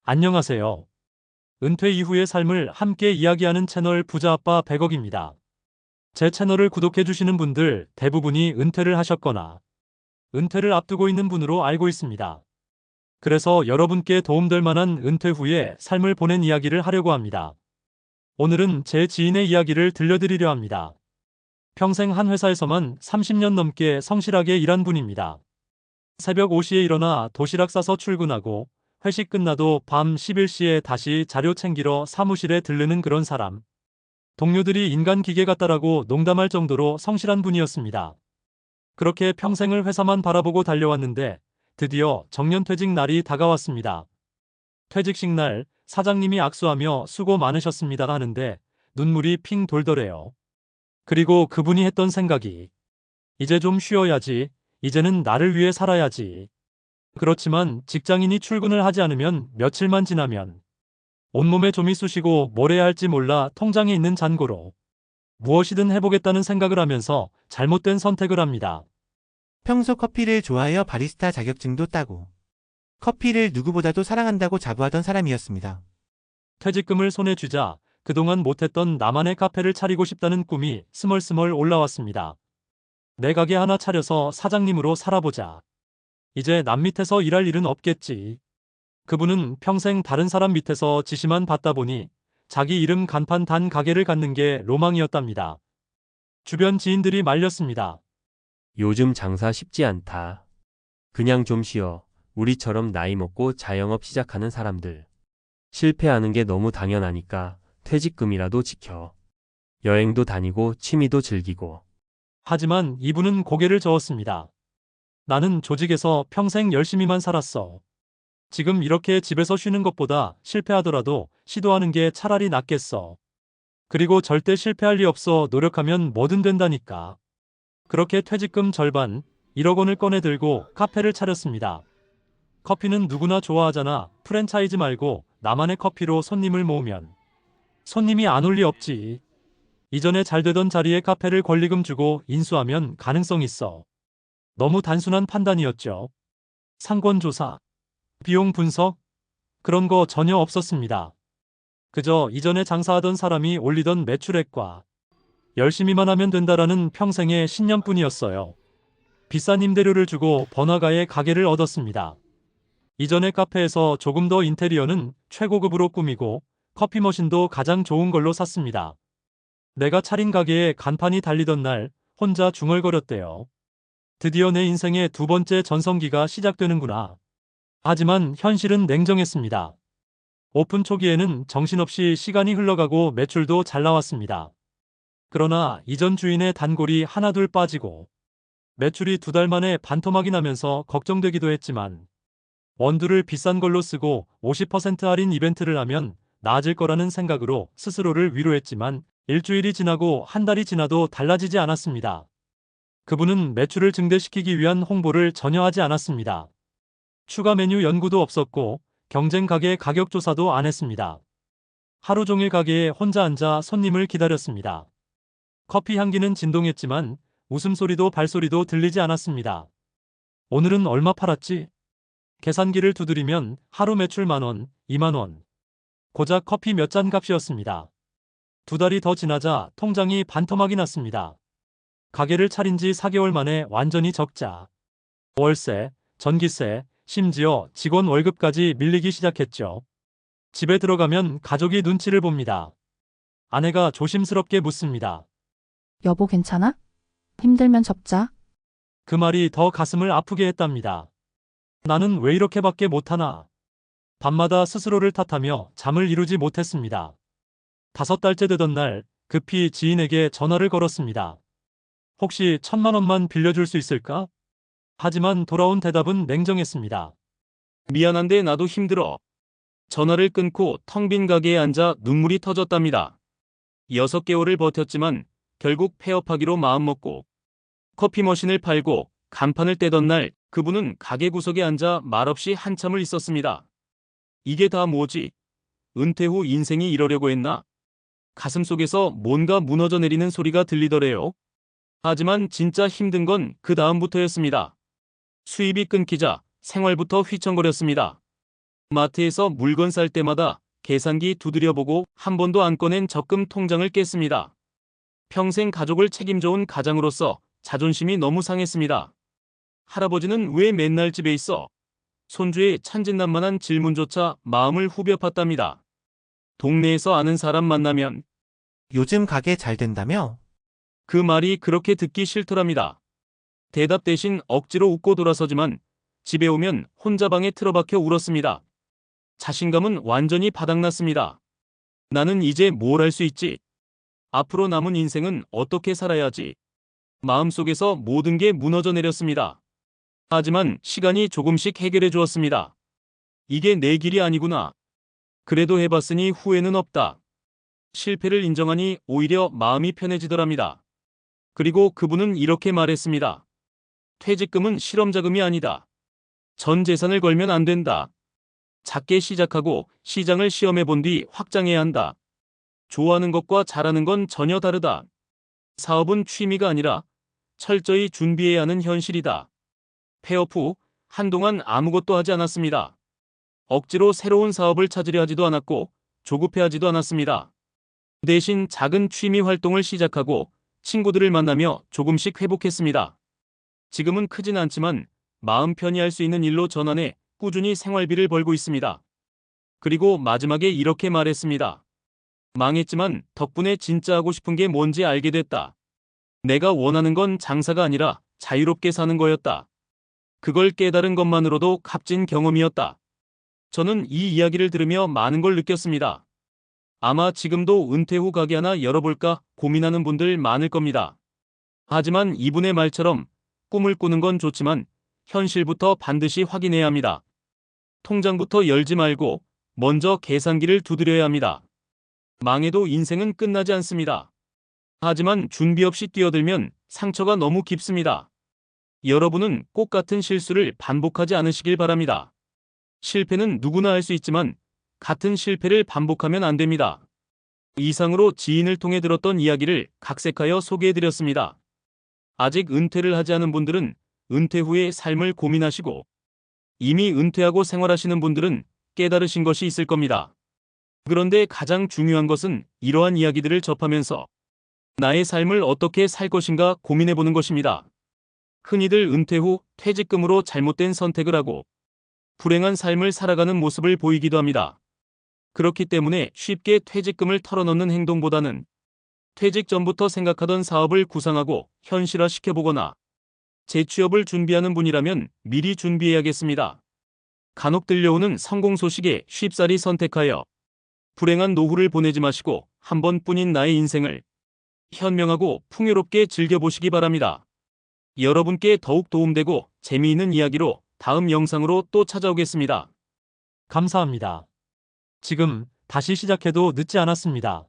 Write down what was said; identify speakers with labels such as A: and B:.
A: 안녕하세요. 은퇴 이후의 삶을 함께 이야기하는 채널 부자아빠 100억입니다. 제 채널을 구독해주시는 분들 대부분이 은퇴를 하셨거나 은퇴를 앞두고 있는 분으로 알고 있습니다. 그래서 여러분께 도움될 만한 은퇴 후의 삶을 보낸 이야기를 하려고 합니다. 오늘은 제 지인의 이야기를 들려드리려 합니다. 평생 한 회사에서만 30년 넘게 성실하게 일한 분입니다. 새벽 5시에 일어나 도시락 싸서 출근하고 회식 끝나도 밤 11시에 다시 자료 챙기러 사무실에 들르는 그런 사람. 동료들이 인간 기계 같다라고 농담할 정도로 성실한 분이었습니다. 그렇게 평생을 회사만 바라보고 달려왔는데 드디어 정년퇴직 날이 다가왔습니다. 퇴직식 날 사장님이 악수하며 수고 많으셨습니다 하는데 눈물이 핑 돌더래요. 그리고 그분이 했던 생각이 이제 좀 쉬어야지. 이제는 나를 위해 살아야지. 그렇지만 직장인이 출근을 하지 않으면 며칠만 지나면 온몸에 좀이 쑤시고 뭘 해야 할지 몰라 통장에 있는 잔고로 무엇이든 해보겠다는 생각을 하면서 잘못된 선택을 합니다.
B: 평소 커피를 좋아하여 바리스타 자격증도 따고 커피를 누구보다도 사랑한다고 자부하던 사람이었습니다.
A: 퇴직금을 손에 쥐자 그동안 못했던 나만의 카페를 차리고 싶다는 꿈이 스멀스멀 올라왔습니다. 내 가게 하나 차려서 사장님으로 살아보자. 이제 남 밑에서 일할 일은 없겠지. 그분은 평생 다른 사람 밑에서 지시만 받다 보니 자기 이름 간판 단 가게를 갖는 게 로망이었답니다. 주변 지인들이 말렸습니다.
C: 요즘 장사 쉽지 않다. 그냥 좀 쉬어. 우리처럼 나이 먹고 자영업 시작하는 사람들. 실패하는 게 너무 당연하니까 퇴직금이라도 지켜. 여행도 다니고 취미도 즐기고.
A: 하지만 이분은 고개를 저었습니다. 나는 조직에서 평생 열심히만 살았어. 지금 이렇게 집에서 쉬는 것보다 실패하더라도 시도하는 게 차라리 낫겠어. 그리고 절대 실패할 리 없어. 노력하면 뭐든 된다니까. 그렇게 퇴직금 절반, 1억 원을 꺼내 들고 카페를 차렸습니다. 커피는 누구나 좋아하잖아. 프랜차이즈 말고 나만의 커피로 손님을 모으면 손님이 안 올 리 없지. 이전에 잘 되던 자리에 카페를 권리금 주고 인수하면 가능성 있어. 너무 단순한 판단이었죠. 상권 조사, 비용 분석, 그런 거 전혀 없었습니다. 그저 이전에 장사하던 사람이 올리던 매출액과 열심히만 하면 된다라는 평생의 신념뿐이었어요. 비싼 임대료를 주고 번화가에 가게를 얻었습니다. 이전의 카페에서 조금 더 인테리어는 최고급으로 꾸미고 커피 머신도 가장 좋은 걸로 샀습니다. 내가 차린 가게에 간판이 달리던 날 혼자 중얼거렸대요. 드디어 내 인생의 두 번째 전성기가 시작되는구나. 하지만 현실은 냉정했습니다. 오픈 초기에는 정신없이 시간이 흘러가고 매출도 잘 나왔습니다. 그러나 이전 주인의 단골이 하나둘 빠지고 매출이 2달 만에 반토막이 나면서 걱정되기도 했지만 원두를 비싼 걸로 쓰고 50% 할인 이벤트를 하면 나아질 거라는 생각으로 스스로를 위로했지만 일주일이 지나고 한 달이 지나도 달라지지 않았습니다. 그분은 매출을 증대시키기 위한 홍보를 전혀 하지 않았습니다. 추가 메뉴 연구도 없었고 경쟁 가게 가격 조사도 안 했습니다. 하루 종일 가게에 혼자 앉아 손님을 기다렸습니다. 커피 향기는 진동했지만 웃음소리도 발소리도 들리지 않았습니다. 오늘은 얼마 팔았지? 계산기를 두드리면 하루 매출 10,000원, 20,000원. 고작 커피 몇 잔 값이었습니다. 2달이 더 지나자 통장이 반토막이 났습니다. 가게를 차린 지 4개월 만에 완전히 적자. 월세, 전기세, 심지어 직원 월급까지 밀리기 시작했죠. 집에 들어가면 가족이 눈치를 봅니다. 아내가 조심스럽게 묻습니다.
D: 여보 괜찮아? 힘들면 접자.
A: 그 말이 더 가슴을 아프게 했답니다. 나는 왜 이렇게밖에 못하나? 밤마다 스스로를 탓하며 잠을 이루지 못했습니다. 5달째 되던 날 급히 지인에게 전화를 걸었습니다. 혹시 1,000만 원만 빌려줄 수 있을까? 하지만 돌아온 대답은 냉정했습니다.
E: 미안한데 나도 힘들어. 전화를 끊고 텅 빈 가게에 앉아 눈물이 터졌답니다. 6개월을 버텼지만 결국 폐업하기로 마음먹고 커피 머신을 팔고 간판을 떼던 날 그분은 가게 구석에 앉아 말없이 한참을 있었습니다. 이게 다 뭐지? 은퇴 후 인생이 이러려고 했나? 가슴속에서 뭔가 무너져 내리는 소리가 들리더래요. 하지만 진짜 힘든 건 그 다음부터였습니다. 수입이 끊기자 생활부터 휘청거렸습니다. 마트에서 물건 살 때마다 계산기 두드려보고 한 번도 안 꺼낸 적금 통장을 깼습니다. 평생 가족을 책임져온 가장으로서 자존심이 너무 상했습니다. 할아버지는 왜 맨날 집에 있어? 손주의 천진난만한 질문조차 마음을 후벼 팠답니다. 동네에서 아는 사람 만나면
B: 요즘 가게 잘 된다며?
E: 그 말이 그렇게 듣기 싫더랍니다. 대답 대신 억지로 웃고 돌아서지만 집에 오면 혼자 방에 틀어박혀 울었습니다. 자신감은 완전히 바닥났습니다. 나는 이제 뭘 할 수 있지? 앞으로 남은 인생은 어떻게 살아야지? 마음속에서 모든 게 무너져 내렸습니다. 하지만 시간이 조금씩 해결해 주었습니다. 이게 내 길이 아니구나. 그래도 해봤으니 후회는 없다. 실패를 인정하니 오히려 마음이 편해지더랍니다. 그리고 그분은 이렇게 말했습니다. 퇴직금은 실험자금이 아니다. 전 재산을 걸면 안 된다. 작게 시작하고 시장을 시험해 본 뒤 확장해야 한다. 좋아하는 것과 잘하는 건 전혀 다르다. 사업은 취미가 아니라 철저히 준비해야 하는 현실이다. 폐업 후 한동안 아무것도 하지 않았습니다. 억지로 새로운 사업을 찾으려 하지도 않았고 조급해하지도 않았습니다. 대신 작은 취미 활동을 시작하고 친구들을 만나며 조금씩 회복했습니다. 지금은 크진 않지만 마음 편히 할 수 있는 일로 전환해 꾸준히 생활비를 벌고 있습니다. 그리고 마지막에 이렇게 말했습니다. 망했지만 덕분에 진짜 하고 싶은 게 뭔지 알게 됐다. 내가 원하는 건 장사가 아니라 자유롭게 사는 거였다. 그걸 깨달은 것만으로도 값진 경험이었다. 저는 이 이야기를 들으며 많은 걸 느꼈습니다. 아마 지금도 은퇴 후 가게 하나 열어볼까 고민하는 분들 많을 겁니다. 하지만 이분의 말처럼 꿈을 꾸는 건 좋지만 현실부터 반드시 확인해야 합니다. 통장부터 열지 말고 먼저 계산기를 두드려야 합니다. 망해도 인생은 끝나지 않습니다. 하지만 준비 없이 뛰어들면 상처가 너무 깊습니다. 여러분은 꼭 같은 실수를 반복하지 않으시길 바랍니다. 실패는 누구나 할 수 있지만 같은 실패를 반복하면 안 됩니다. 이상으로 지인을 통해 들었던 이야기를 각색하여 소개해드렸습니다. 아직 은퇴를 하지 않은 분들은 은퇴 후의 삶을 고민하시고 이미 은퇴하고 생활하시는 분들은 깨달으신 것이 있을 겁니다. 그런데 가장 중요한 것은 이러한 이야기들을 접하면서 나의 삶을 어떻게 살 것인가 고민해보는 것입니다. 흔히들 은퇴 후 퇴직금으로 잘못된 선택을 하고 불행한 삶을 살아가는 모습을 보이기도 합니다. 그렇기 때문에 쉽게 퇴직금을 털어넣는 행동보다는 퇴직 전부터 생각하던 사업을 구상하고 현실화시켜보거나 재취업을 준비하는 분이라면 미리 준비해야겠습니다. 간혹 들려오는 성공 소식에 쉽사리 선택하여 불행한 노후를 보내지 마시고 한 번뿐인 나의 인생을 현명하고 풍요롭게 즐겨보시기 바랍니다. 여러분께 더욱 도움되고 재미있는 이야기로 다음 영상으로 또 찾아오겠습니다.
A: 감사합니다. 지금 다시 시작해도 늦지 않았습니다.